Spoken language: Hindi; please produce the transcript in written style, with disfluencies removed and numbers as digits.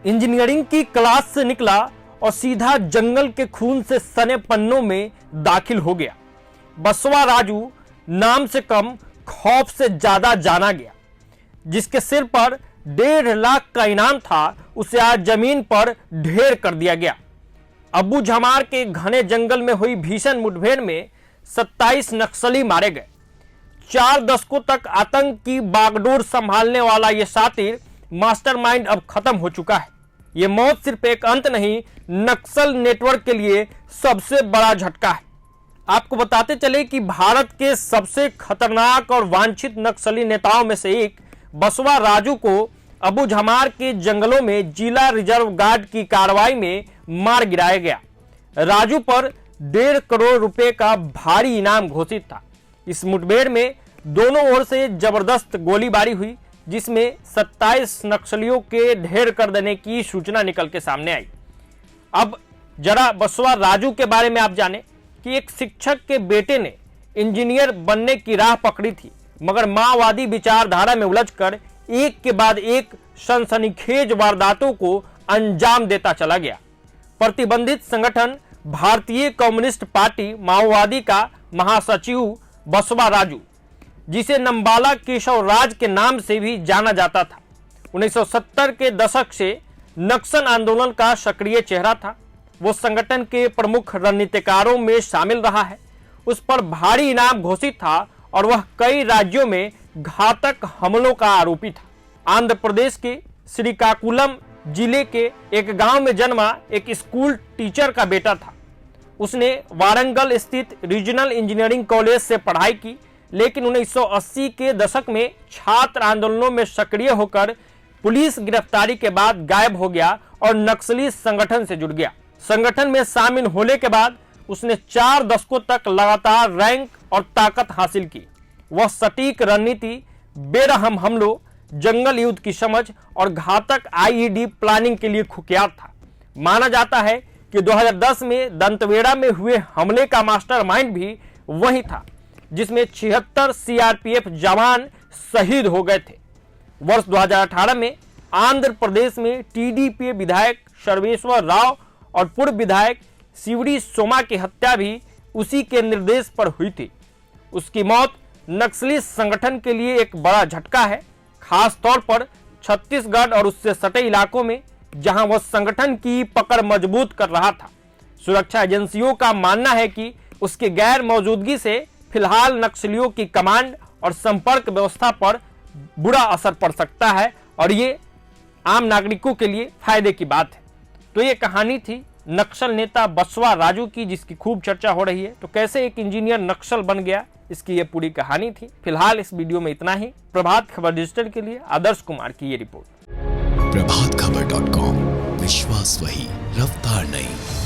इंजीनियरिंग की क्लास से निकला और सीधा जंगल के खून से सने पन्नों में दाखिल हो गया। बसवा राजू नाम से कम खौफ से ज्यादा जाना गया। जिसके सिर पर 1.5 लाख का इनाम था, उसे आज जमीन पर ढेर कर दिया गया। अब्बू झमार के घने जंगल में हुई भीषण मुठभेड़ में 27 नक्सली मारे गए। 4 दशकों तक आतंक की बागडोर संभालने वाला यह शातिर मास्टरमाइंड अब खत्म हो चुका है। यह मौत सिर्फ एक अंत नहीं, नक्सल नेटवर्क के लिए सबसे बड़ा झटका है। आपको बताते चले कि भारत के सबसे खतरनाक और वांछित नक्सली नेताओं में से एक बसवा राजू को अब्बू झमार के जंगलों में जिला रिजर्व गार्ड की कार्रवाई में मार गिराया गया। राजू पर 1.5 करोड़ रुपए का भारी इनाम घोषित था। इस मुठभेड़ में दोनों ओर से जबरदस्त गोलीबारी हुई, जिसमें 27 नक्सलियों के ढेर कर देने की सूचना निकल के सामने आई। अब जरा बसवा राजू के बारे में आप जाने कि एक शिक्षक के बेटे ने इंजीनियर बनने की राह पकड़ी थी, मगर माओवादी विचारधारा में उलझकर एक के बाद एक सनसनीखेज वारदातों को अंजाम देता चला गया। प्रतिबंधित संगठन भारतीय कम्युनिस्ट पार्टी माओवादी का महासचिव बसवा राजू, जिसे नंबाला केशव राज के नाम से भी जाना जाता था, 1970 के दशक से नक्सल आंदोलन का सक्रिय चेहरा था। वो संगठन के प्रमुख रणनीतिकारों में शामिल रहा है। उस पर भारी इनाम घोषित था और वह कई राज्यों में घातक हमलों का आरोपी था। आंध्र प्रदेश के श्रीकाकुलम जिले के एक गांव में जन्मा एक स्कूल टीचर का बेटा था। उसने वारंगल स्थित रीजनल इंजीनियरिंग कॉलेज से पढ़ाई की, लेकिन 1980 के दशक में छात्र आंदोलनों में सक्रिय होकर पुलिस गिरफ्तारी के बाद गायब हो गया और नक्सली संगठन से जुड़ गया। संगठन में शामिल होने के बाद उसने 4 दशकों तक लगातार रैंक और ताकत हासिल की। वह सटीक रणनीति, बेरहम हमलों, जंगल युद्ध की समझ और घातक आईईडी प्लानिंग के लिए कुख्यात था। माना जाता है कि 2010 में दंतवेड़ा में हुए हमले का मास्टरमाइंड भी वही था, जिसमें 76 सीआरपीएफ जवान शहीद हो गए थे। वर्ष 2018 में आंध्र प्रदेश में टीडीपी विधायक सर्वेश्वर राव और पूर्व विधायक शिवड़ी सोमा की हत्या भी उसी के निर्देश पर हुई थी। उसकी मौत नक्सली संगठन के लिए एक बड़ा झटका है, खास तौर पर छत्तीसगढ़ और उससे सटे इलाकों में, जहां वह संगठन की पकड़ मजबूत कर रहा था। सुरक्षा एजेंसियों का मानना है कि उसकी गैर मौजूदगी से फिलहाल नक्सलियों की कमांड और संपर्क व्यवस्था पर बुरा असर पड़ सकता है और ये आम नागरिकों के लिए फायदे की बात है। तो ये कहानी थी नक्सल नेता बसवा राजू की, जिसकी खूब चर्चा हो रही है। तो कैसे एक इंजीनियर नक्सल बन गया, इसकी ये पूरी कहानी थी। फिलहाल इस वीडियो में इतना ही। प्रभात खबर डिजिटल के लिए आदर्श कुमार की ये रिपोर्ट। प्रभातखबर.com, विश्वास वही, रफ्तार नहीं।